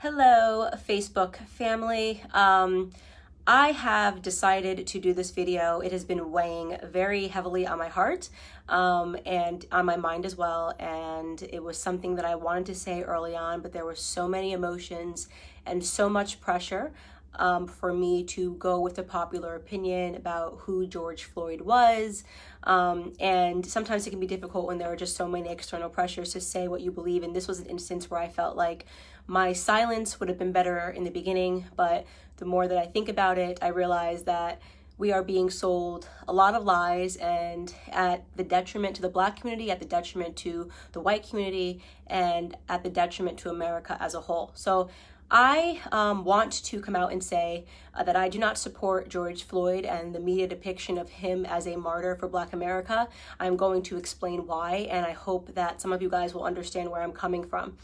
Hello, Facebook family. I have decided to do this video. It has been weighing very heavily on my heart and on my mind as well. And it was something that I wanted to say early on, but there were so many emotions and so much pressure for me to go with the popular opinion about who George Floyd was. And sometimes it can be difficult when there are just so many external pressures to say what you believe. And this was an instance where I felt like my silence would have been better in the beginning, but the more that I think about it, I realize that we are being sold a lot of lies, and at the detriment to the Black community, at the detriment to the white community, and at the detriment to America as a whole. So I want to come out and say that I do not support George Floyd and the media depiction of him as a martyr for Black America. I'm going to explain why, and I hope that some of you guys will understand where I'm coming from.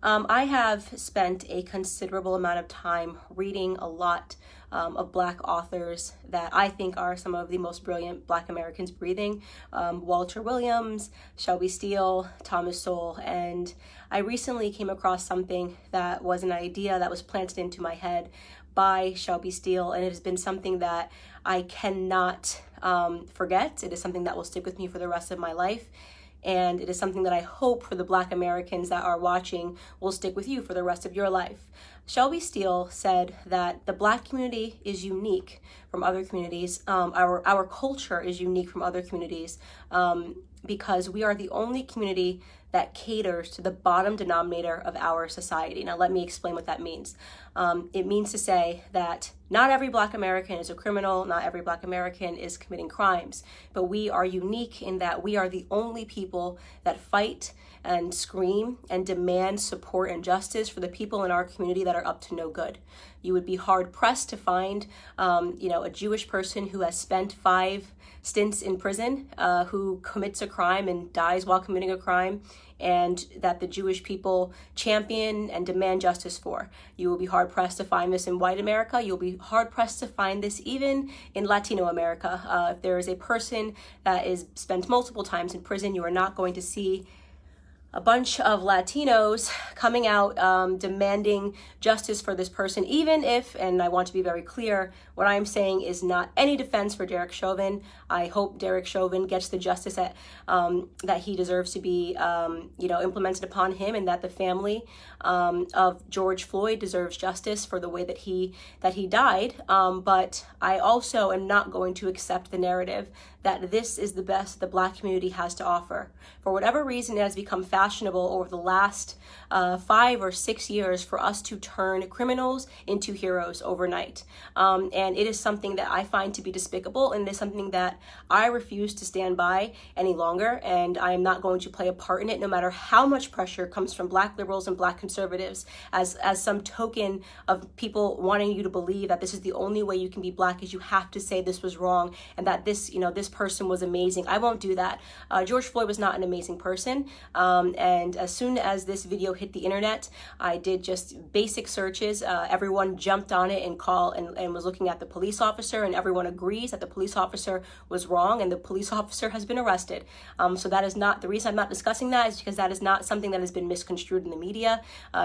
I have spent a considerable amount of time reading a lot of Black authors that I think are some of the most brilliant Black Americans breathing. Walter Williams, Shelby Steele, Thomas Sowell, and I recently came across something that was an idea that was planted into my head by Shelby Steele, and it has been something that I cannot forget. It is something that will stick with me for the rest of my life. And it is something that I hope for the Black Americans that are watching will stick with you for the rest of your life. Shelby Steele said that the Black community is unique from other communities. Our culture is unique from other communities because we are the only community that caters to the bottom denominator of our society. Now, let me explain what that means. It means to say that not every Black American is a criminal, not every Black American is committing crimes, but we are unique in that we are the only people that fight and scream and demand support and justice for the people in our community that are up to no good. You would be hard pressed to find, a Jewish person who has spent 5 stints in prison, who commits a crime and dies while committing a crime, and that the Jewish people champion and demand justice for. You will be hard pressed to find this in white America. You'll be hard pressed to find this even in Latino America. If there is a person that is spent multiple times in prison, you are not going to see a bunch of Latinos coming out demanding justice for this person, even if, and I want to be very clear, what I'm saying is not any defense for Derek Chauvin. I hope Derek Chauvin gets the justice that he deserves to be, implemented upon him, and that the family of George Floyd deserves justice for the way that he died. But I also am not going to accept the narrative that this is the best the Black community has to offer. For whatever reason, it has become fashionable over the last 5 or 6 years for us to turn criminals into heroes overnight. And it is something that I find to be despicable, and it is something that I refuse to stand by any longer, and I am not going to play a part in it, no matter how much pressure comes from Black liberals and Black conservatives as some token of people wanting you to believe that this is the only way you can be Black, is you have to say this was wrong and that this person was amazing. I won't do that. George Floyd was not an amazing person, and as soon as this video hit the internet, I did just basic searches. Everyone jumped on it and was looking at the police officer, and everyone agrees that the police officer was wrong, and the police officer has been arrested. So that is not the reason I'm not discussing that, is because that is not something that has been misconstrued in the media.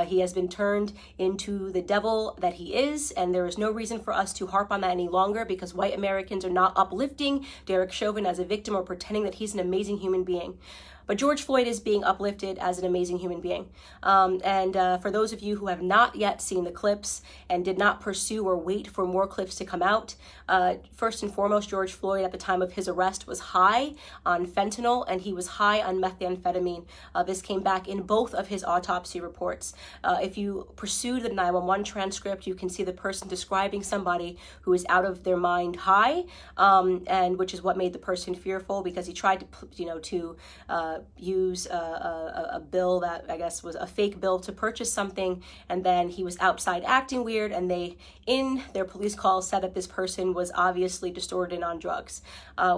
He has been turned into the devil that he is, and there is no reason for us to harp on that any longer, because white Americans are not uplifting Derek Chauvin as a victim or pretending that he's an amazing human being. But George Floyd is being uplifted as an amazing human being. For those of you who have not yet seen the clips and did not pursue or wait for more clips to come out, first and foremost, George Floyd at the time of his arrest was high on fentanyl, and he was high on methamphetamine. This came back in both of his autopsy reports. If you pursue the 911 transcript, you can see the person describing somebody who is out of their mind high, and which is what made the person fearful, because he tried to use a bill that I guess was a fake bill to purchase something, and then he was outside acting weird, and they, in their police call, said that this person was obviously distorted and on drugs.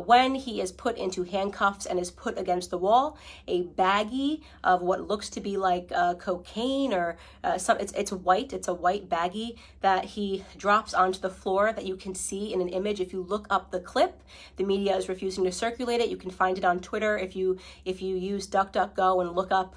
When he is put into handcuffs and is put against the wall, a baggie of what looks to be like cocaine or it's a white baggie that he drops onto the floor that you can see in an image. If you look up the clip, the media is refusing to circulate it. You can find it on Twitter if you if you use DuckDuckGo and look up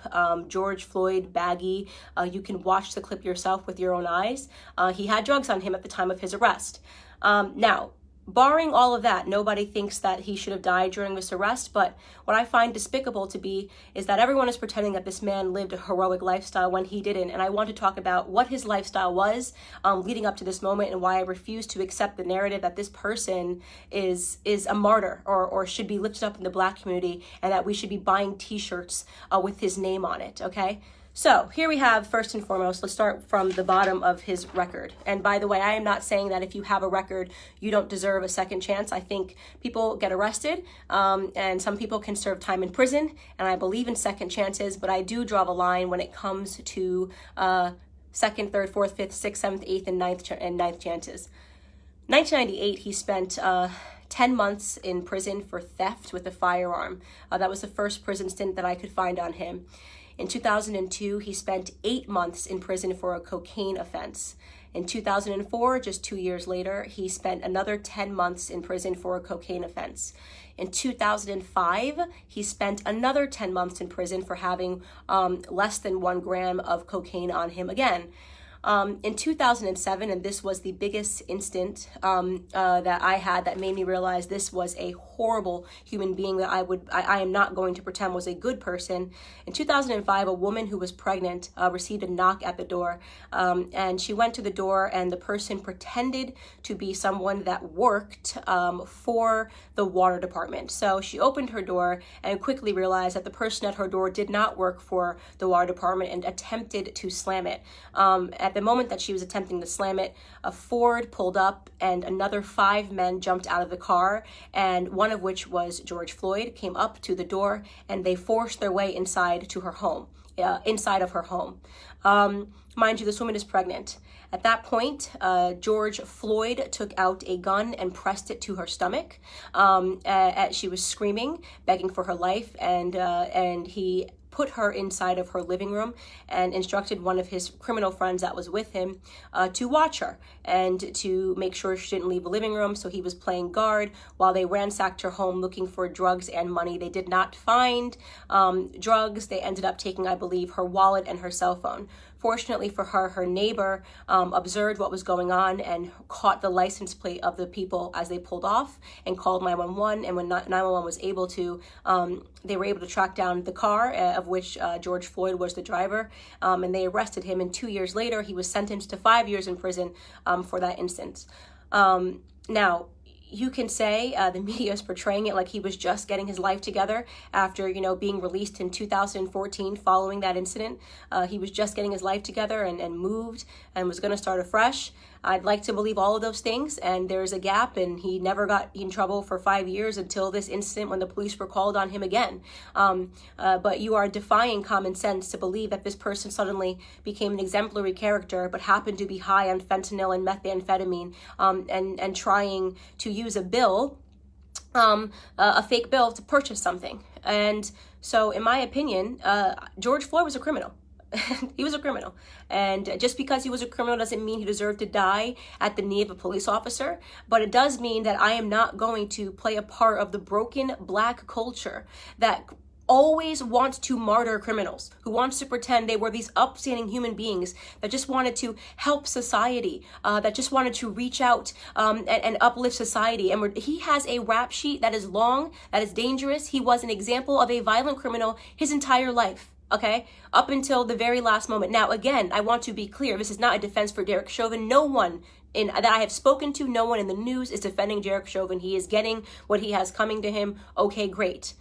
George Floyd baggie, you can watch the clip yourself with your own eyes. He had drugs on him at the time of his arrest. Now, barring all of that, nobody thinks that he should have died during this arrest, but what I find despicable to be is that everyone is pretending that this man lived a heroic lifestyle when he didn't, and I want to talk about what his lifestyle was leading up to this moment and why I refuse to accept the narrative that this person is a martyr or should be lifted up in the Black community and that we should be buying t-shirts with his name on it, okay? So here we have, first and foremost, let's start from the bottom of his record. And by the way, I am not saying that if you have a record, you don't deserve a second chance. I think people get arrested and some people can serve time in prison. And I believe in second chances, but I do draw the line when it comes to second, third, fourth, fifth, sixth, seventh, eighth, and ninth chances. 1998, he spent 10 months in prison for theft with a firearm. That was the first prison stint that I could find on him. In 2002, he spent 8 months in prison for a cocaine offense. In 2004, just 2 years later, he spent another 10 months in prison for a cocaine offense. In 2005, he spent another 10 months in prison for having less than 1 gram of cocaine on him again. In 2007, and this was the biggest instant that I had that made me realize this was a horrible human being that I am not going to pretend was a good person. In 2005, a woman who was pregnant received a knock at the door, and she went to the door, and the person pretended to be someone that worked for the water department. So she opened her door and quickly realized that the person at her door did not work for the water department and attempted to slam it. At the moment that she was attempting to slam it, a Ford pulled up and another 5 men jumped out of the car, and one of which was George Floyd, came up to the door and they forced their way inside to her home, inside of her home. Mind you, this woman is pregnant. At that point, George Floyd took out a gun and pressed it to her stomach. She was screaming, begging for her life, and he put her inside of her living room and instructed one of his criminal friends that was with him to watch her and to make sure she didn't leave the living room. So he was playing guard while they ransacked her home looking for drugs and money. They did not find drugs. They ended up taking, I believe, her wallet and her cell phone. Fortunately for her, her neighbor observed what was going on and caught the license plate of the people as they pulled off and called 911. And when 911 was able to, they were able to track down the car of which George Floyd was the driver, and they arrested him. And 2 years later, he was sentenced to 5 years in prison for that instance. Now, you can say the media is portraying it like he was just getting his life together after, being released in 2014 following that incident. He was just getting his life together and moved and was going to start afresh. I'd like to believe all of those things, and there's a gap, and he never got in trouble for 5 years until this incident when the police were called on him again. But you are defying common sense to believe that this person suddenly became an exemplary character but happened to be high on fentanyl and methamphetamine and trying to use a bill, a fake bill, to purchase something. And so in my opinion, George Floyd was a criminal. He was a criminal, and just because he was a criminal doesn't mean he deserved to die at the knee of a police officer, but it does mean that I am not going to play a part of the broken Black culture that always wants to martyr criminals, who wants to pretend they were these upstanding human beings that just wanted to help society, that just wanted to reach out and uplift society. And he has a rap sheet that is long, that is dangerous. He was an example of a violent criminal his entire life. Okay, up until the very last moment. Now, again, I want to be clear. This is not a defense for Derek Chauvin. No one that I have spoken to, no one in the news is defending Derek Chauvin. He is getting what he has coming to him. Okay, great.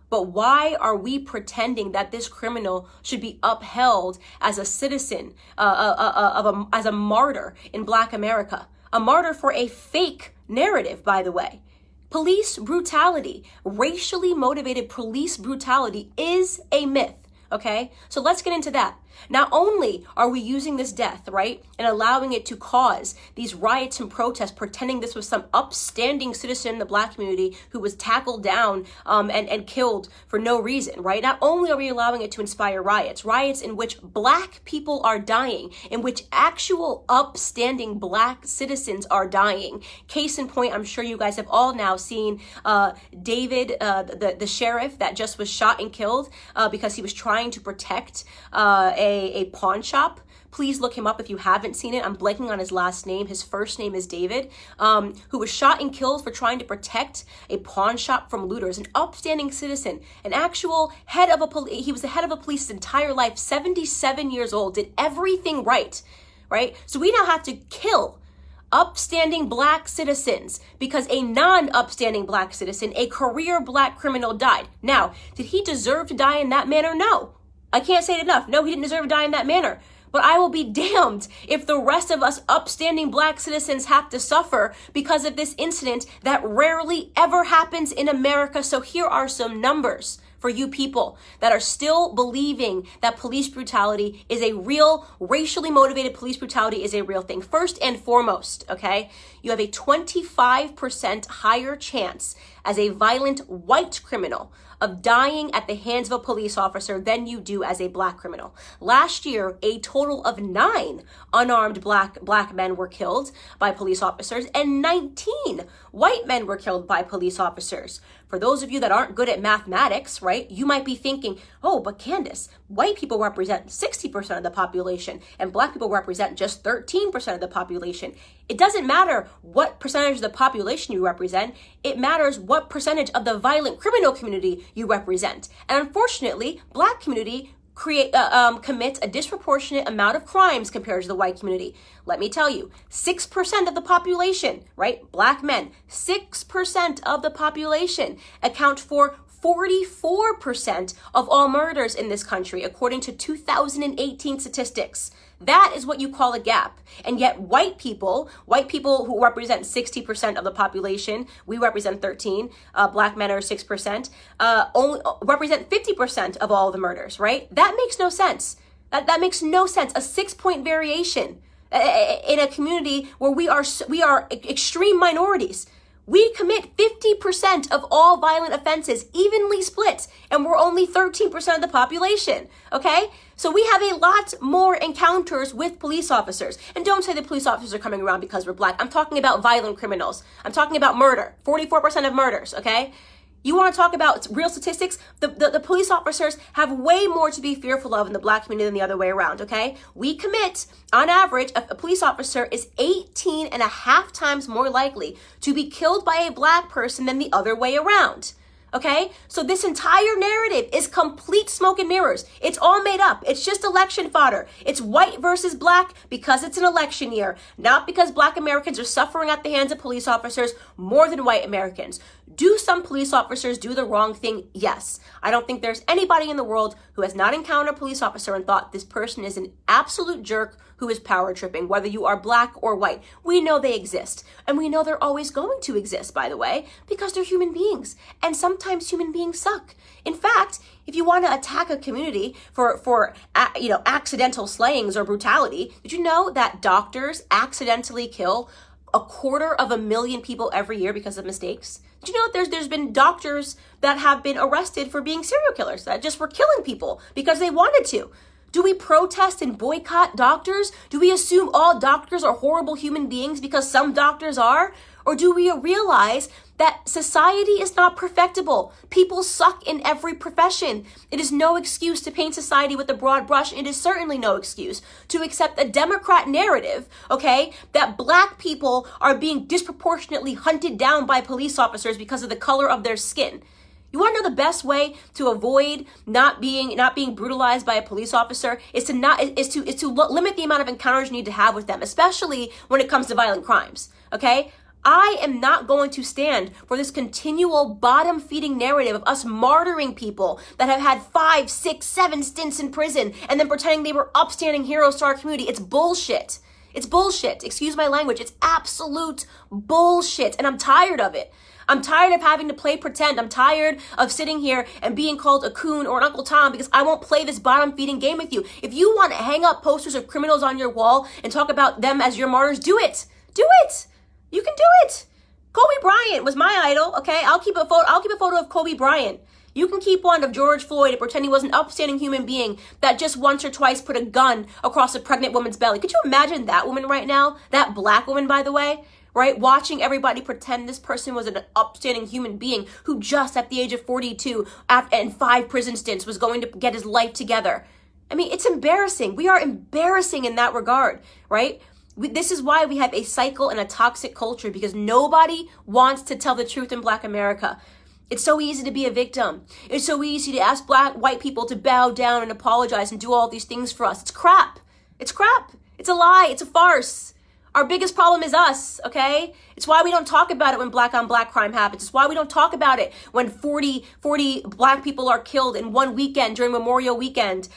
But why are we pretending that this criminal should be upheld as a citizen, as a martyr in Black America? A martyr for a fake narrative, by the way. Police brutality, racially motivated police brutality is a myth. Okay, so let's get into that. Not only are we using this death, right, and allowing it to cause these riots and protests, pretending this was some upstanding citizen in the Black community who was tackled down and killed for no reason, right? Not only are we allowing it to inspire riots in which Black people are dying, in which actual upstanding Black citizens are dying. Case in point, I'm sure you guys have all now seen David, the sheriff that just was shot and killed because he was trying to protect a pawn shop. Please look him up if you haven't seen it. I'm blanking on his last name. His first name is David, who was shot and killed for trying to protect a pawn shop from looters, an upstanding citizen, an actual head of he was the head of a police his entire life, 77 years old, did everything right, right? So we now have to kill upstanding Black citizens because a non-upstanding Black citizen, a career Black criminal, died. Now, did he deserve to die in that manner? No. I can't say it enough. No, he didn't deserve to die in that manner. But I will be damned if the rest of us upstanding Black citizens have to suffer because of this incident that rarely ever happens in America. So here are some numbers for you people that are still believing that police brutality is a real, racially motivated police brutality is a real thing. First and foremost, okay, you have a 25% higher chance as a violent white criminal of dying at the hands of a police officer than you do as a Black criminal. Last year, a total of 9 unarmed black men were killed by police officers and 19 white men were killed by police officers. For those of you that aren't good at mathematics, right, you might be thinking, oh, but Candace, white people represent 60% of the population and Black people represent just 13% of the population. It doesn't matter what percentage of the population you represent. It matters what percentage of the violent criminal community you represent. And unfortunately, Black community commits a disproportionate amount of crimes compared to the white community. Let me tell you, 6% of the population, right, Black men, 6% of the population account for 44% of all murders in this country, according to 2018 statistics. That is what you call a gap. And yet white people who represent 60% of the population, we represent 13, Black men are 6%, only represent 50% of all the murders, right? That makes no sense. That makes no sense. A 6-point variation in a community where we are extreme minorities. We commit 50% of all violent offenses, evenly split, and we're only 13% of the population, okay? So we have a lot more encounters with police officers. And don't say the police officers are coming around because we're Black. I'm talking about violent criminals. I'm talking about murder, 44% of murders, okay? You want to talk about real statistics? The police officers have way more to be fearful of in the Black community than the other way around, okay? We commit, on average, a police officer is 18 and a half times more likely to be killed by a Black person than the other way around. Okay, so this entire narrative is complete smoke and mirrors. It's all made up. It's just election fodder. It's white versus Black because it's an election year, not because Black Americans are suffering at the hands of police officers more than white Americans. Do some police officers do the wrong thing? Yes. I don't think there's anybody in the world who has not encountered a police officer and thought this person is an absolute jerk who is power tripping, whether you are Black or white. We know they exist. And we know they're always going to exist, by the way, because they're human beings. And sometimes human beings suck. In fact, if you want to attack a community for accidental slayings or brutality, did you know that doctors accidentally kill 250,000 people every year because of mistakes? Did you know that there's been doctors that have been arrested for being serial killers that just were killing people because they wanted to? Do we protest and boycott doctors? Do we assume all doctors are horrible human beings because some doctors are? Or do we realize that society is not perfectible? People suck in every profession. It is no excuse to paint society with a broad brush. It is certainly no excuse to accept a Democrat narrative, okay, that Black people are being disproportionately hunted down by police officers because of the color of their skin. You want to know the best way to avoid not being brutalized by a police officer is to limit the amount of encounters you need to have with them, especially when it comes to violent crimes. Okay? I am not going to stand for this continual bottom-feeding narrative of us martyring people that have had 5, 6, 7 stints in prison and then pretending they were upstanding heroes to our community. It's bullshit. It's bullshit. Excuse my language. It's absolute bullshit. And I'm tired of it. I'm tired of having to play pretend. I'm tired of sitting here and being called a coon or an Uncle Tom because I won't play this bottom feeding game with you. If you want to hang up posters of criminals on your wall and talk about them as your martyrs, do it. Do it. You can do it. Kobe Bryant was my idol, okay? I'll keep a photo of Kobe Bryant. You can keep one of George Floyd and pretend he was an upstanding human being that just once or twice put a gun across a pregnant woman's belly. Could you imagine that woman right now? That black woman, by the way, right? Watching everybody pretend this person was an upstanding human being who just at the age of 42 and 5 prison stints was going to get his life together. I mean, it's embarrassing. We are embarrassing in that regard, right? This is why we have a cycle and a toxic culture, because nobody wants to tell the truth in Black America. It's so easy to be a victim. It's so easy to ask white people to bow down and apologize and do all these things for us. It's crap. It's crap. It's a lie. It's a farce. Our biggest problem is us, okay? It's why we don't talk about it when black on black crime happens. It's why we don't talk about it when 40 black people are killed in one weekend during Memorial Weekend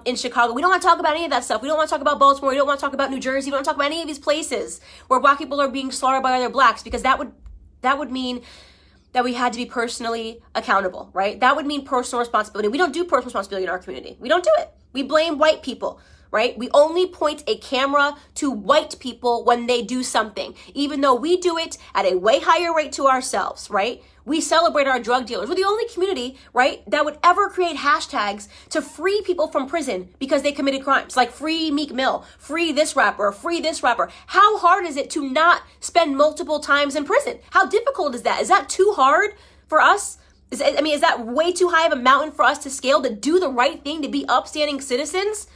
in Chicago. We don't want to talk about any of that stuff. We don't want to talk about Baltimore. We don't want to talk about New Jersey. We don't want to talk about any of these places where black people are being slaughtered by other blacks, because that would mean that we had to be personally accountable, right? That would mean personal responsibility. We don't do personal responsibility in our community. We don't do it. We blame white people, right? We only point a camera to white people when they do something, even though we do it at a way higher rate to ourselves, right? We celebrate our drug dealers. We're the only community, right, that would ever create hashtags to free people from prison because they committed crimes, like free Meek Mill, free this rapper, free this rapper. How hard is it to not spend multiple times in prison? How difficult is that? Is that too hard for us? Is that way too high of a mountain for us to scale, to do the right thing, to be upstanding citizens?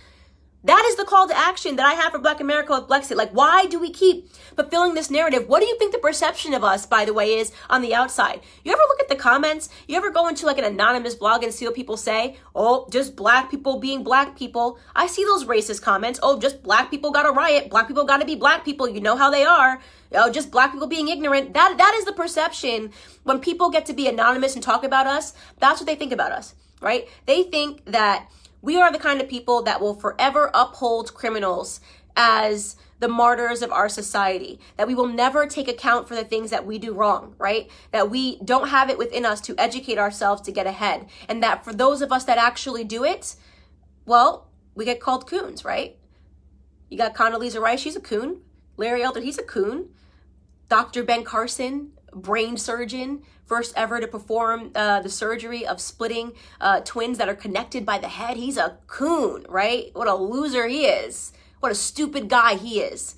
That is the call to action that I have for Black America with Blexit. Like, why do we keep fulfilling this narrative? What do you think the perception of us, by the way, is on the outside? You ever look at the comments? You ever go into like an anonymous blog and see what people say? Oh, just black people being black people. I see those racist comments. Oh, just black people got to riot. Black people got to be black people. You know how they are. Oh, just black people being ignorant. That is the perception when people get to be anonymous and talk about us. That's what they think about us, right? They think that we are the kind of people that will forever uphold criminals as the martyrs of our society, that we will never take account for the things that we do wrong, right? That we don't have it within us to educate ourselves to get ahead. And that for those of us that actually do it, well, we get called coons, right? You got Condoleezza Rice, she's a coon. Larry Elder, he's a coon. Dr. Ben Carson, brain surgeon, first ever to perform the surgery of splitting twins that are connected by the head. He's a coon, right? What a loser he is. What a stupid guy he is.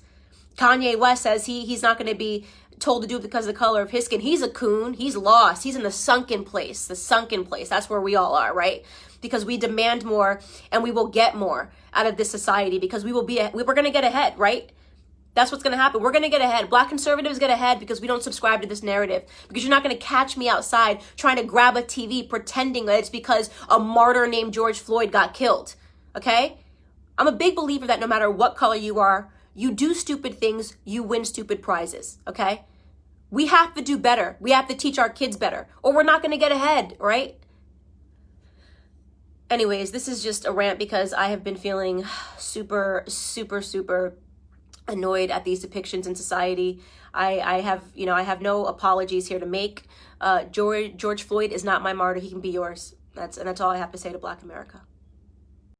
Kanye West says he's not going to be told to do it because of the color of his skin. He's a coon. He's lost. He's in the sunken place. The sunken place. That's where we all are, right? Because we demand more and we will get more out of this society, because we're going to get ahead, right? That's what's going to happen. We're going to get ahead. Black conservatives get ahead because we don't subscribe to this narrative. Because you're not going to catch me outside trying to grab a TV pretending that it's because a martyr named George Floyd got killed. Okay? I'm a big believer that no matter what color you are, you do stupid things, you win stupid prizes. Okay? We have to do better. We have to teach our kids better, or we're not going to get ahead, right? Anyways, this is just a rant because I have been feeling super annoyed at these depictions in society. I have no apologies here to make. George Floyd is not my martyr. He can be yours. That's all I have to say to Black America.